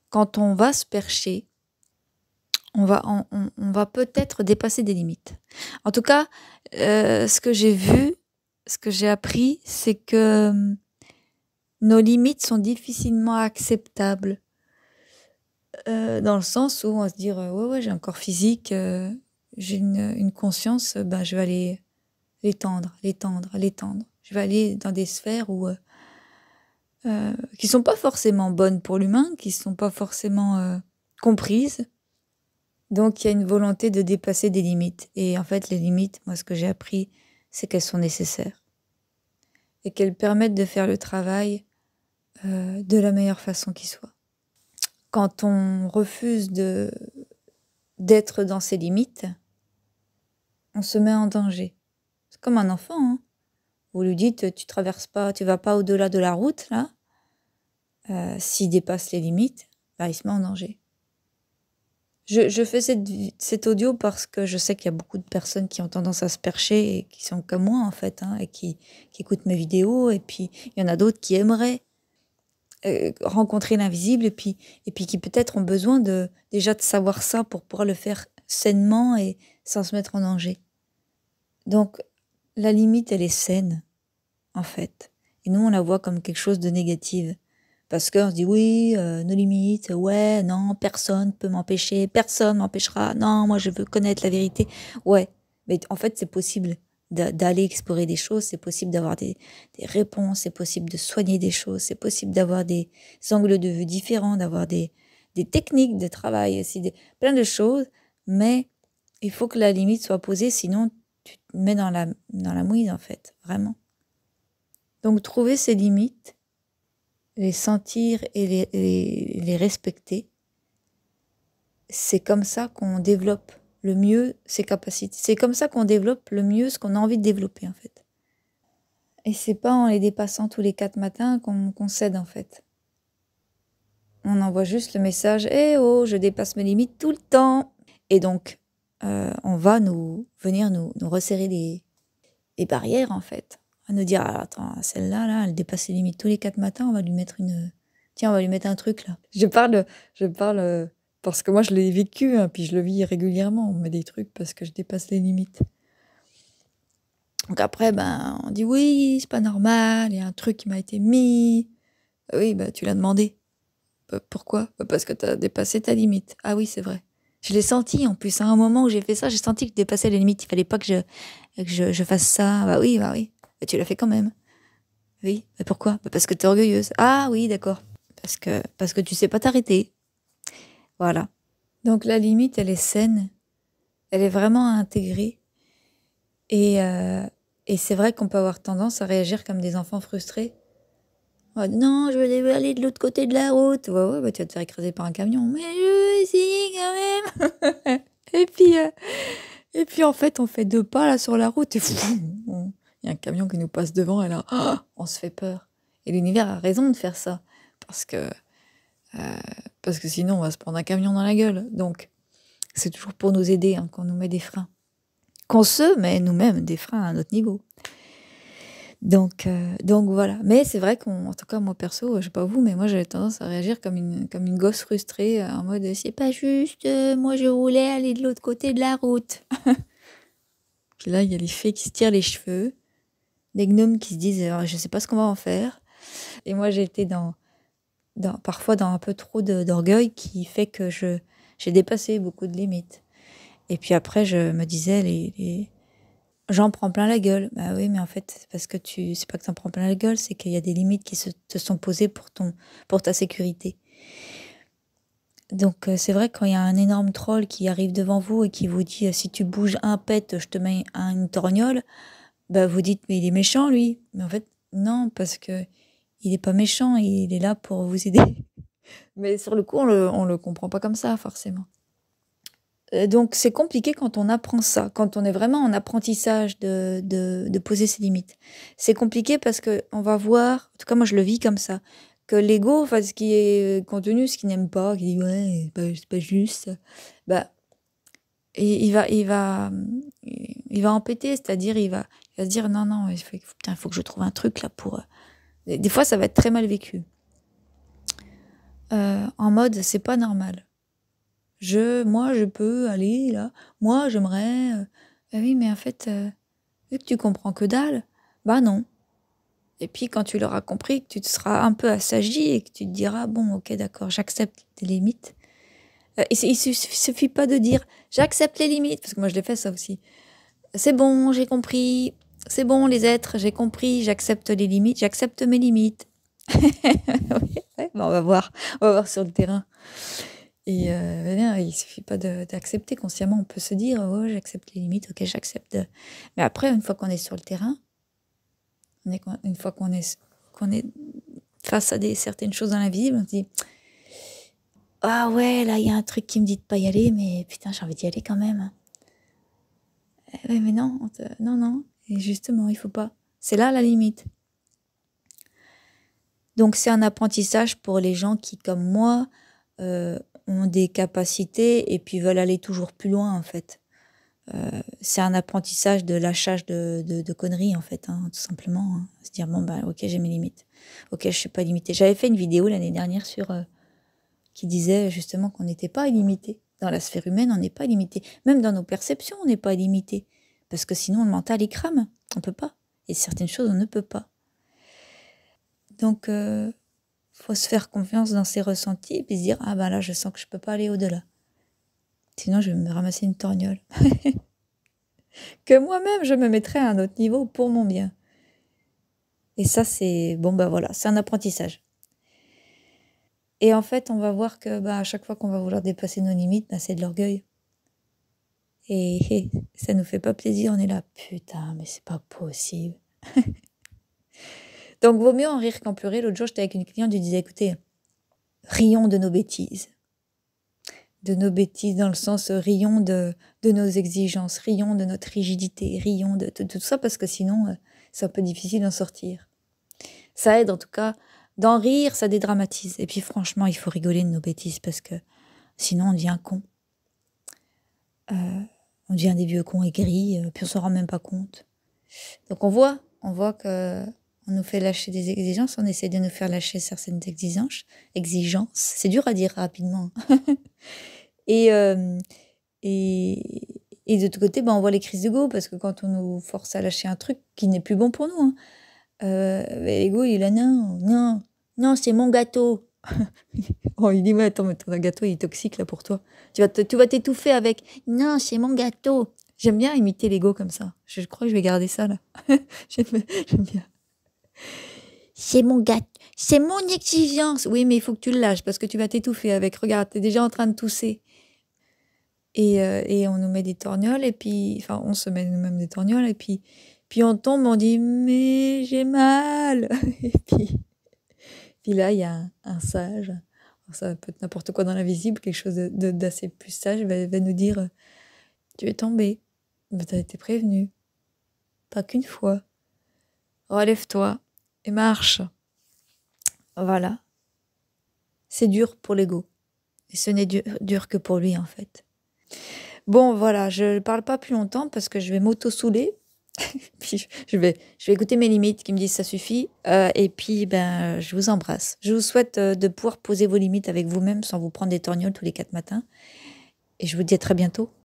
quand on va se percher, on va peut-être dépasser des limites. En tout cas, ce que j'ai vu, ce que j'ai appris, c'est que nos limites sont difficilement acceptables. Dans le sens où on va se dire, ouais, j'ai un corps physique, j'ai une conscience, ben, je vais aller l'étendre. Je vais aller dans des sphères où, qui sont pas forcément bonnes pour l'humain, qui sont pas forcément comprises. Donc il y a une volonté de dépasser des limites. Et en fait, les limites, moi, ce que j'ai appris, c'est qu'elles sont nécessaires. Et qu'elles permettent de faire le travail de la meilleure façon qui soit. Quand on refuse d'être dans ses limites, on se met en danger. C'est comme un enfant, hein. Vous lui dites, tu traverses pas, tu vas pas au-delà de la route, là. S'il dépasse les limites, bah, il se met en danger. Je fais cet audio parce que je sais qu'il y a beaucoup de personnes qui ont tendance à se percher et qui sont comme moi, en fait, hein, et qui écoutent mes vidéos. Et puis, il y en a d'autres qui aimeraient rencontrer l'invisible et puis qui peut-être ont besoin déjà de savoir ça pour pouvoir le faire sainement et sans se mettre en danger. Donc, la limite, elle est saine, en fait. Et nous, on la voit comme quelque chose de négatif. Parce qu'on se dit, oui, nos limites, ouais, non, personne peut m'empêcher, personne m'empêchera, non, moi, je veux connaître la vérité. Ouais, mais en fait, c'est possible d'aller explorer des choses, c'est possible d'avoir des réponses, c'est possible de soigner des choses, c'est possible d'avoir des angles de vue différents, d'avoir des techniques de travail, aussi, plein de choses, mais il faut que la limite soit posée, sinon tu te mets dans la mouise, en fait, vraiment. Donc, trouver ces limites, les sentir et les respecter, c'est comme ça qu'on développe le mieux ses capacités. C'est comme ça qu'on développe le mieux ce qu'on a envie de développer, en fait. Et c'est pas en les dépassant tous les 4 matins qu'on cède, en fait. On envoie juste le message « Eh oh, je dépasse mes limites tout le temps !» Et donc, on va venir nous resserrer les barrières, en fait. À nous dire ah, « Attends, celle-là, là, elle dépasse les limites tous les 4 matins, on va lui mettre Tiens, on va lui mettre un truc, là. » Je parle parce que moi, je l'ai vécu, hein, puis je le vis régulièrement. On me met des trucs parce que je dépasse les limites. Donc après, ben, on dit « Oui, c'est pas normal, il y a un truc qui m'a été mis. » Oui, ben, tu l'as demandé. Pourquoi ? Parce que tu as dépassé ta limite. Ah oui, c'est vrai. Je l'ai senti, en plus. À un moment où j'ai fait ça, j'ai senti que je dépassais les limites. Il fallait pas que je fasse ça. Bah oui. Bah, tu l'as fait quand même. Oui. Mais pourquoi ? Parce que tu es orgueilleuse. Ah oui, d'accord. Parce que tu sais pas t'arrêter. Voilà. Donc la limite, elle est saine. Elle est vraiment à intégrer. Et c'est vrai qu'on peut avoir tendance à réagir comme des enfants frustrés. Oh, non, je veux aller de l'autre côté de la route. Ouais, bah, tu vas te faire écraser par un camion. Mais je veux essayer quand même. et puis en fait, on fait 2 pas là sur la route et il y a un camion qui nous passe devant et là, on se fait peur. Et l'univers a raison de faire ça parce que sinon on va se prendre un camion dans la gueule. Donc c'est toujours pour nous aider, hein, qu'on nous met des freins. Qu'on se met nous-mêmes des freins à notre niveau. Donc voilà. Mais c'est vrai en tout cas, moi perso, je sais pas vous, mais moi j'avais tendance à réagir comme une gosse frustrée, en mode c'est pas juste, moi je voulais aller de l'autre côté de la route. Puis là, il y a les fées qui se tirent les cheveux, des gnomes qui se disent je sais pas ce qu'on va en faire. Et moi j'ai été parfois dans un peu trop d'orgueil qui fait que j'ai dépassé beaucoup de limites. Et puis après, je me disais j'en prends plein la gueule. Bah oui, mais en fait, c'est parce que c'est pas que t'en prends plein la gueule, c'est qu'il y a des limites qui te sont posées pour ta sécurité. Donc, c'est vrai que quand il y a un énorme troll qui arrive devant vous et qui vous dit, si tu bouges un pet, je te mets une torgnole, bah, vous dites, mais il est méchant, lui. Mais en fait, non, parce que il est pas méchant, il est là pour vous aider. Mais sur le coup, on le comprend pas comme ça, forcément. Donc c'est compliqué quand on apprend ça, quand on est vraiment en apprentissage de poser ses limites. C'est compliqué parce qu'on va voir, en tout cas moi je le vis comme ça, que l'ego, enfin ce qui est contenu, ce qu'il n'aime pas, qui dit ouais, c'est pas juste, bah, il va empêter, c'est-à-dire il va se dire non, il faut que je trouve un truc là pour... Des fois ça va être très mal vécu. en mode c'est pas normal. Moi, je peux aller là. Moi, j'aimerais. Ah oui, mais en fait, vu que tu comprends que dalle, bah non. Et puis, quand tu l'auras compris, que tu te seras un peu assagi et que tu te diras, bon, ok, d'accord, j'accepte tes limites. Il suffit pas de dire, j'accepte les limites, parce que moi, je l'ai fait ça aussi. C'est bon, j'ai compris. C'est bon, les êtres, j'ai compris, j'accepte les limites, j'accepte mes limites. Ouais, bah, on va voir sur le terrain. Et il suffit pas d'accepter consciemment. On peut se dire, oh, j'accepte les limites, ok, j'accepte. Mais après, une fois qu'on est sur le terrain, une fois qu'on est face à certaines choses dans l'invisible, on se dit, ah ouais, là, il y a un truc qui me dit de pas y aller, mais putain, j'ai envie d'y aller quand même. Ouais, mais non, non. Et justement, il faut pas. C'est là la limite. Donc, c'est un apprentissage pour les gens qui, comme moi, ont des capacités et puis veulent aller toujours plus loin, en fait. C'est un apprentissage de lâchage de conneries, en fait, hein, tout simplement. Hein. Se dire, bon, bah, ok, j'ai mes limites. Ok, je suis pas limitée. J'avais fait une vidéo l'année dernière qui disait justement qu'on n'était pas illimité. Dans la sphère humaine, on n'est pas illimité. Même dans nos perceptions, on n'est pas illimité. Parce que sinon, le mental, il crame. On peut pas. Et certaines choses, on ne peut pas. Donc, faut se faire confiance dans ses ressentis et puis se dire, ah ben là, je sens que je peux pas aller au-delà. Sinon, je vais me ramasser une torgnole. Que moi-même, je me mettrai à un autre niveau pour mon bien. Et ça, c'est, bon ben voilà, c'est un apprentissage. Et en fait, on va voir que à chaque fois qu'on va vouloir dépasser nos limites, c'est de l'orgueil. Et ça nous fait pas plaisir, on est là, putain, mais c'est pas possible. Donc, vaut mieux en rire qu'en pleurer. L'autre jour, j'étais avec une cliente, je lui disais, écoutez, rions de nos bêtises. De nos bêtises dans le sens, rions de nos exigences, rions de notre rigidité, rions de tout ça, parce que sinon, c'est un peu difficile d'en sortir. Ça aide en tout cas, d'en rire, ça dédramatise. Et puis franchement, il faut rigoler de nos bêtises, parce que sinon, on devient con. On devient des vieux cons aigris, puis on s'en rend même pas compte. Donc on voit que on nous fait lâcher des exigences, on essaie de nous faire lâcher certaines exigences. C'est dur à dire rapidement. Et de l'autre côté, on voit les crises d'ego, parce que quand on nous force à lâcher un truc qui n'est plus bon pour nous, l'ego, il est là, non, c'est mon gâteau. Oh, il dit, mais attends, mais ton gâteau, il est toxique là pour toi. Tu vas t'étouffer avec, non, c'est mon gâteau. J'aime bien imiter l'ego comme ça. Je crois que je vais garder ça là. J'aime bien. C'est mon gâteau, c'est mon exigence. Oui, mais il faut que tu le lâches parce que tu vas t'étouffer avec. Regarde, t'es déjà en train de tousser. Et on nous met des torgnoles, et puis, enfin, on se met nous-mêmes des torgnoles, et puis on tombe, on dit, mais j'ai mal. Et puis là, il y a un sage. Alors, ça peut être n'importe quoi dans l'invisible, quelque chose d'assez plus sage va nous dire, tu es tombé, mais t'as été prévenu. Pas qu'une fois. Relève-toi et marche. Voilà. C'est dur pour l'ego. Et ce n'est dur que pour lui, en fait. Bon, voilà, je ne parle pas plus longtemps parce que je vais m'auto-saouler. Puis je vais écouter mes limites qui me disent ça suffit. Et puis, je vous embrasse. Je vous souhaite de pouvoir poser vos limites avec vous-même sans vous prendre des torgnoles tous les 4 matins. Et je vous dis à très bientôt.